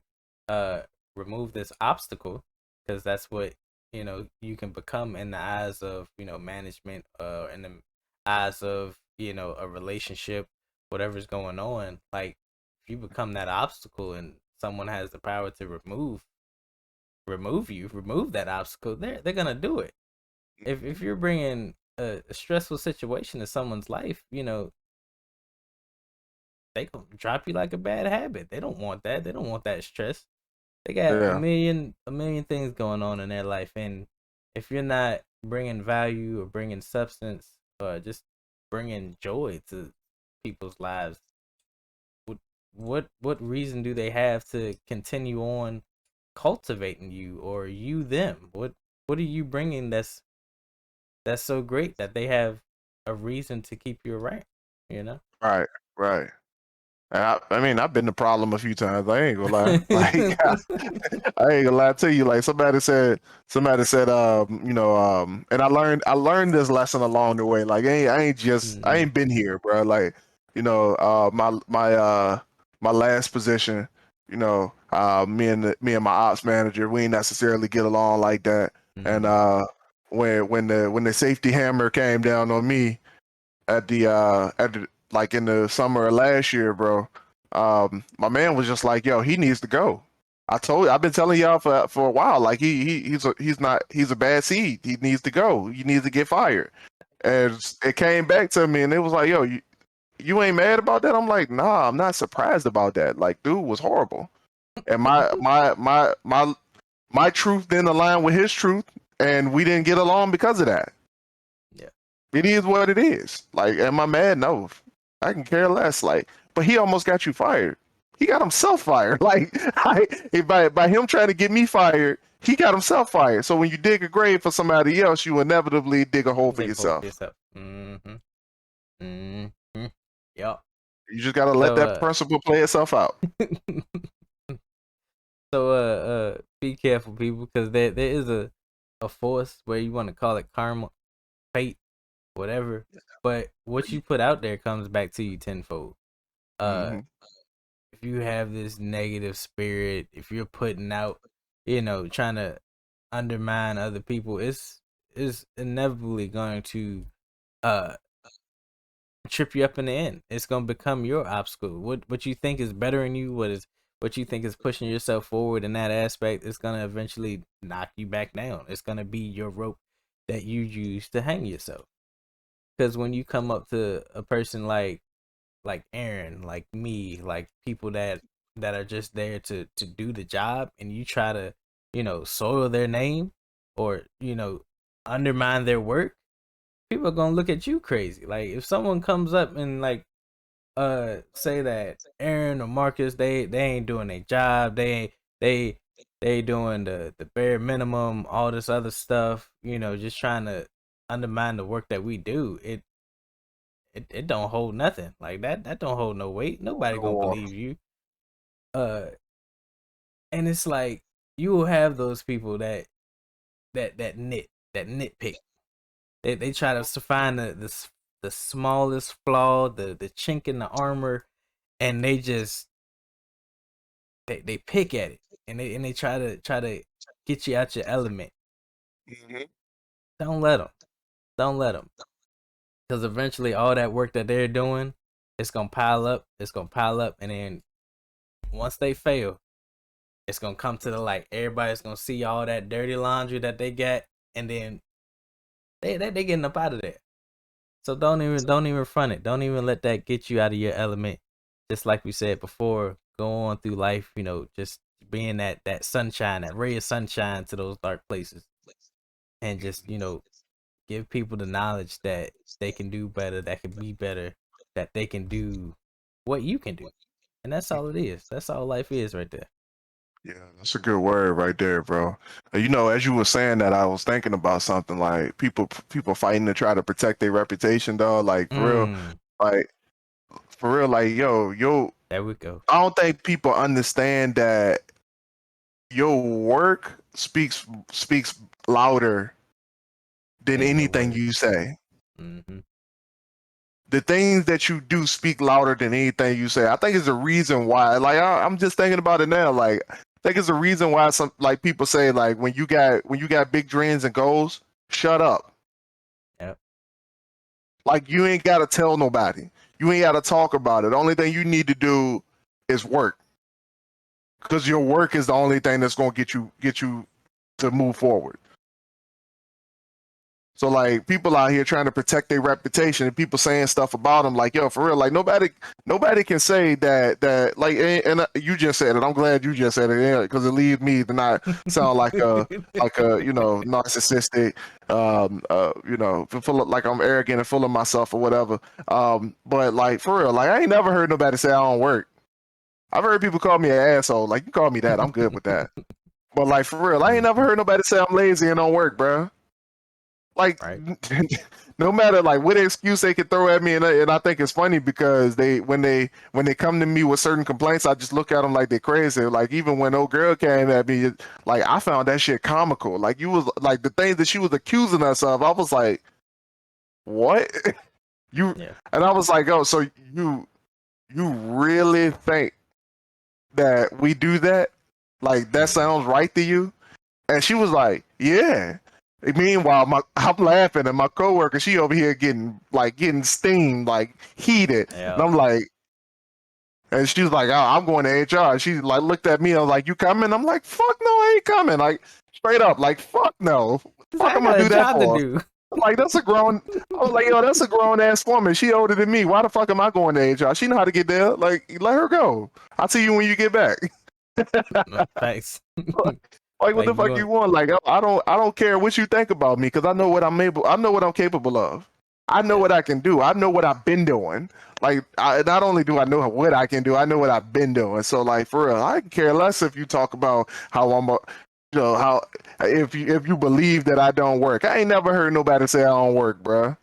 [SPEAKER 2] uh remove this obstacle, because that's what you can become in the eyes of management, in the eyes of a relationship, whatever's going on. Like, if you become that obstacle and someone has the power to remove that obstacle, they're gonna do it. If you're bringing a stressful situation to someone's life, they gonna drop you like a bad habit. They don't want that. They don't want that stress. They got a
[SPEAKER 1] yeah,
[SPEAKER 2] million things going on in their life, and if you're not bringing value or bringing substance or just bringing joy to people's lives, what what reason do they have to continue on cultivating you, or you them? What are you bringing that's so great that they have a reason to keep you around? You know.
[SPEAKER 1] right, right. And I mean, I've been the problem a few times. I ain't gonna lie. Like, I ain't gonna lie to you. Like somebody said, and I learned this lesson along the way. Like, I
[SPEAKER 2] Mhm.
[SPEAKER 1] ain't been here, bro. Like, my last position, me and my ops manager, we ain't necessarily get along like that. And
[SPEAKER 2] Mhm.
[SPEAKER 1] when the safety hammer came down on me like in the summer of last year, bro. My man was just like, "Yo, he needs to go." I've been telling y'all for a while, like he's a bad seed. He needs to go. He needs to get fired. And it came back to me, and it was like, "Yo, you ain't mad about that?" I'm like, "Nah, I'm not surprised about that. Like, dude was horrible." And my truth didn't align with his truth, and we didn't get along because of that.
[SPEAKER 2] Yeah.
[SPEAKER 1] It is what it is. Like, am I mad? No, I can care less. Like, but he almost got you fired. He got himself fired. Like, by him trying to get me fired, he got himself fired. So when you dig a grave for somebody else, you inevitably dig a hole for
[SPEAKER 2] They vote for
[SPEAKER 1] yourself.
[SPEAKER 2] yourself. Mhm. Mhm. Yep.
[SPEAKER 1] You just gotta let
[SPEAKER 2] So
[SPEAKER 1] that principle play itself out.
[SPEAKER 2] be careful, people, because there is a force, where you want to call it karma, fate, whatever. But what you put out there comes back to you tenfold. Uh,
[SPEAKER 1] Hmm.
[SPEAKER 2] if you have this negative spirit, if you're putting out, trying to undermine other people, it's inevitably going to uh trip you up in the end. It's gonna become your obstacle. What you think is bettering you, what you think is pushing yourself forward in that aspect, it's gonna eventually knock you back down. It's gonna be your rope that you use to hang yourself. Because when you come up to a person like Aaron, like me, like people that are just there to do the job, and you try to soil their name, or undermine their work, people are gonna look at you crazy. Like, if someone comes up and like say that Aaron or Marcus, they ain't doing their job, they they doing the bare minimum, all this other stuff, just trying to undermine the work that we do, it don't hold nothing. Like, that don't hold no weight. Nobody gonna
[SPEAKER 1] Or
[SPEAKER 2] believe you. uh and it's like, you will have those people that nitpick. They try to find the smallest flaw, the chink in the armor, and they pick at it, and they try to get you out your element.
[SPEAKER 1] Mhm.
[SPEAKER 2] Don't let them. Don't let them. Because eventually, all that work that they're doing, it's gonna pile up. It's gonna pile up, and then once they fail, it's gonna come to the light. Everybody's gonna see all that dirty laundry that they got, and then they getting up out of there. So don't even front it. Don't even let that get you out of your element. Just like we said before, go on through life, just being that sunshine, that ray of sunshine to those dark places, and just give people the knowledge that they can do better, that can be better, that they can do what you can do, and that's all it is. That's all life is right there.
[SPEAKER 1] Yeah, that's a good word right there, bro. You know, as you were saying that, I was thinking about something like people fighting to try to protect their reputation, though. Like like for real, like yo,
[SPEAKER 2] There we go.
[SPEAKER 1] I don't think people understand that your work speaks louder than
[SPEAKER 2] Then your
[SPEAKER 1] anything
[SPEAKER 2] word.
[SPEAKER 1] you say.
[SPEAKER 2] Mm-hmm.
[SPEAKER 1] The things that you do speak louder than anything you say. I think it's a reason why. Like I'm just thinking about it now. Like I think it's a reason why some like people say like when you got big dreams and goals, shut up.
[SPEAKER 2] Yep.
[SPEAKER 1] Like you ain't gotta tell nobody. You ain't gotta talk about it. The only thing you need to do is work. Because your work is the only thing that's gonna get you to move forward. So like people out here trying to protect their reputation and people saying stuff about them like yo for real like nobody can say that like and you just said it. I'm glad you just said it because it leaves me to not sound like a you know narcissistic you know full of, like I'm arrogant and full of myself or whatever. But like for real like I ain't never heard nobody say I don't work. I've heard people call me an asshole. Like you call me that, I'm good with that. But like for real, I ain't never heard nobody say I'm lazy and don't work, bro. Like
[SPEAKER 2] Right.
[SPEAKER 1] no matter like what excuse they could throw at me, and I think it's funny because when they come to me with certain complaints, I just look at them like they're crazy. Like even when old girl came at me, like I found that shit comical. Like you was like the things that she was accusing us of, I was like, what you?
[SPEAKER 2] Yeah.
[SPEAKER 1] And I was like, oh, so you really think that we do that? Like that sounds right to you? And she was like, yeah. Meanwhile, I'm laughing, and my coworker, she over here getting steamed, like heated. And
[SPEAKER 2] Yeah.
[SPEAKER 1] I'm like, and she was like, oh, I'm going to HR. And she like looked at me. I was like, you coming? I'm like, fuck no, I ain't coming. Like straight up, like fuck no. Fuck,
[SPEAKER 2] I
[SPEAKER 1] I'm gonna
[SPEAKER 2] got a
[SPEAKER 1] do that
[SPEAKER 2] job to
[SPEAKER 1] for?
[SPEAKER 2] do.
[SPEAKER 1] Like that's a grown. I was like, yo, that's a grown ass woman. She older than me. Why the fuck am I going to HR? She know how to get there. Like let her go. I'll see you when you get back.
[SPEAKER 2] Thanks.
[SPEAKER 1] Like what
[SPEAKER 2] Like
[SPEAKER 1] the
[SPEAKER 2] you
[SPEAKER 1] fuck
[SPEAKER 2] want.
[SPEAKER 1] you want? Like I don't care what you think about me because I know what I know what I'm capable of. I know
[SPEAKER 2] Yeah.
[SPEAKER 1] what I can do. I know what I've been doing. Like not only do I know what I can do, I know what I've been doing. So like for real, I care less if you talk about how I'm a, you know how if you believe that I don't work. I ain't never heard nobody say I don't work, bruh.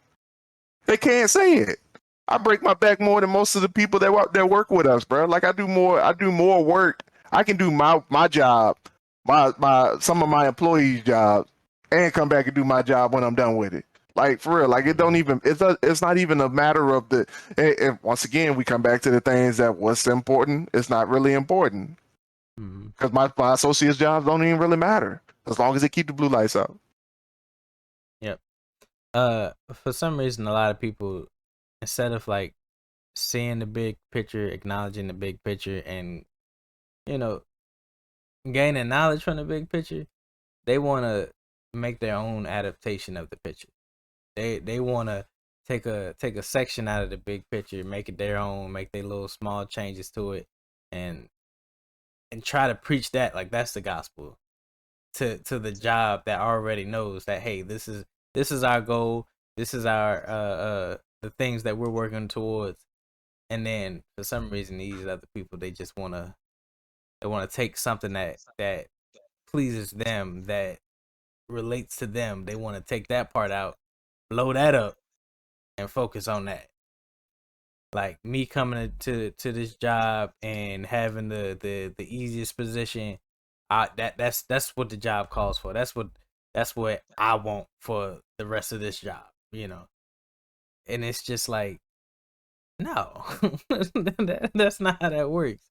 [SPEAKER 1] They can't say it. I break my back more than most of the people that work with us, bro. Like I do more work. I can do my job, my some of my employees' jobs, and come back and do my job when I'm done with it. Like for real, like it don't even it's not even a matter of the. And once again, we come back to the things that what's important. It's not really important
[SPEAKER 2] Mm-hmm.
[SPEAKER 1] because my associates' jobs don't even really matter as long as they keep the blue lights out.
[SPEAKER 2] Yep. For some reason, a lot of people, instead of like seeing the big picture, acknowledging the big picture, and you know, gaining knowledge from the big picture, they want to make their own adaptation of the picture. They want to take a section out of the big picture, make it their own, make their little small changes to it, and try to preach that like that's the gospel to the job that already knows that hey, this is our goal, this is our the things that we're working towards, and then for some reason these other people they want to take something that pleases them, that relates to them. They want to take that part out, blow that up, and focus on that. Like me coming to this job and having the easiest position, that's what the job calls for. That's what I want for the rest of this job, And it's just like, no, that's not how that works.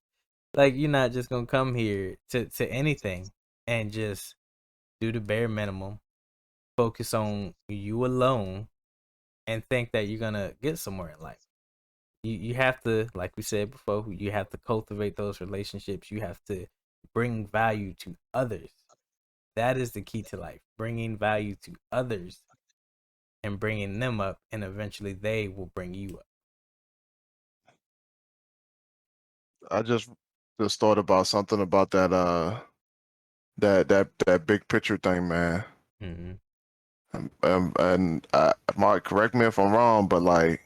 [SPEAKER 2] Like you're not just gonna come here to anything and just do the bare minimum, focus on you alone, and think that you're gonna get somewhere in life. You have to, like we said before, you have to cultivate those relationships. You have to bring value to others. That is the key to life: bringing value to others and bringing them up, and eventually they will bring you up.
[SPEAKER 1] I just thought about something about that big picture thing, man.
[SPEAKER 2] Mm-hmm.
[SPEAKER 1] And Mark, correct me if I'm wrong, but like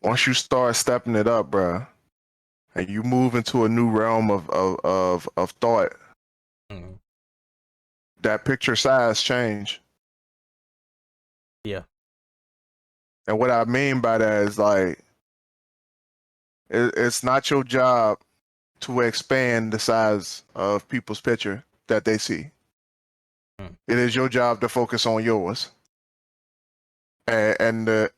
[SPEAKER 1] once you start stepping it up, bruh, and you move into a new realm of thought,
[SPEAKER 2] Mm.
[SPEAKER 1] that picture size change.
[SPEAKER 2] Yeah.
[SPEAKER 1] And what I mean by that is like it's not your job to expand the size of people's picture that they see.
[SPEAKER 2] Mm.
[SPEAKER 1] It is your job to focus on yours. And oh,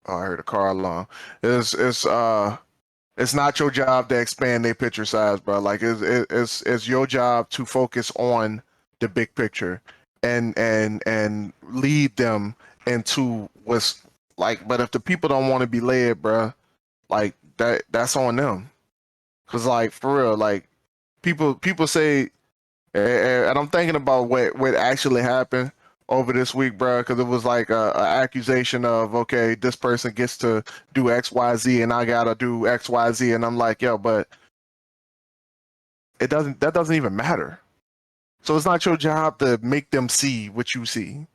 [SPEAKER 1] I heard a car alarm. It's not your job to expand their picture size, bro. Like it's your job to focus on the big picture and lead them into what's like. But if the people don't want to be led, bro, like that's on them. Cause like for real, like people say, and I'm thinking about what actually happened over this week, bro. Because it was like a accusation of, okay, this person gets to do X, Y, Z, and I gotta do X, Y, Z, and I'm like, yo, but that doesn't even matter. So it's not your job to make them see what you see.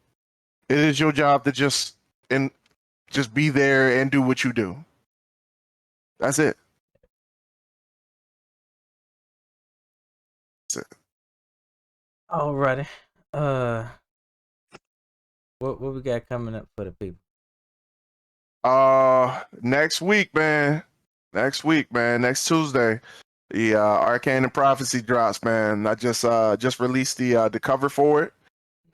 [SPEAKER 1] It is your job to just be there and do what you do. That's it. That's it.
[SPEAKER 2] Alrighty. What we got coming up for the people?
[SPEAKER 1] Next week, man. Next week, man. Next Tuesday, the Arcane and Prophecy drops, man. I just released the cover for it.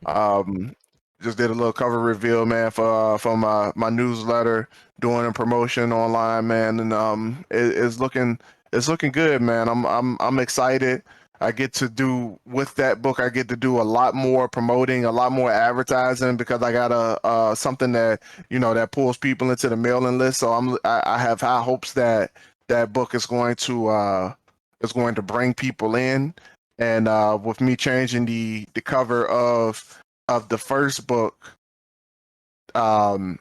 [SPEAKER 1] Um, just did a little cover reveal, man, for my newsletter, doing a promotion online, man, and it's looking good, man. I'm excited. I get to do with that book. I get to do a lot more promoting, a lot more advertising because I got a something that that pulls people into the mailing list. So I have high hopes that that book is going to bring people in, and with me changing the cover of the first book, I'm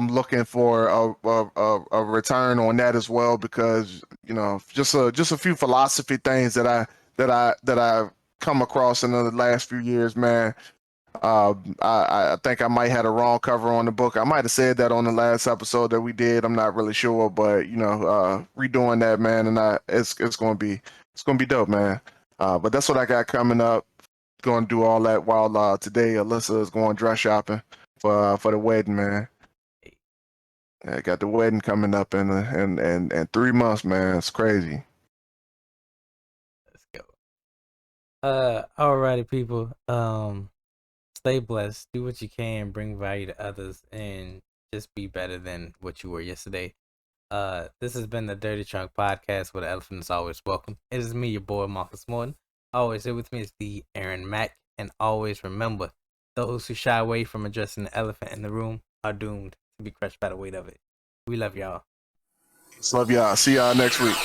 [SPEAKER 1] looking for a return on that as well because just a few philosophy things that I've come across in the last few years, man. I think I might had a wrong cover on the book. I might have said that on the last episode that we did. I'm not really sure, but redoing that, man, and it's gonna be dope, man. But that's what I got coming up. Going to do all that while today Alyssa is going dress shopping for the wedding, man. I got the wedding coming up in 3 months, man. It's crazy.
[SPEAKER 2] Let's go. Alrighty, people. Stay blessed. Do what you can. Bring value to others, and just be better than what you were yesterday. This has been the Dirty Trunk Podcast, where the elephant is always welcome. It is me, your boy Marcus Morton. Always here with me is the Aaron Mack, and always remember, those who shy away from addressing the elephant in the room are doomed to be crushed by the weight of it. We love y'all.
[SPEAKER 1] Love y'all. See y'all next week.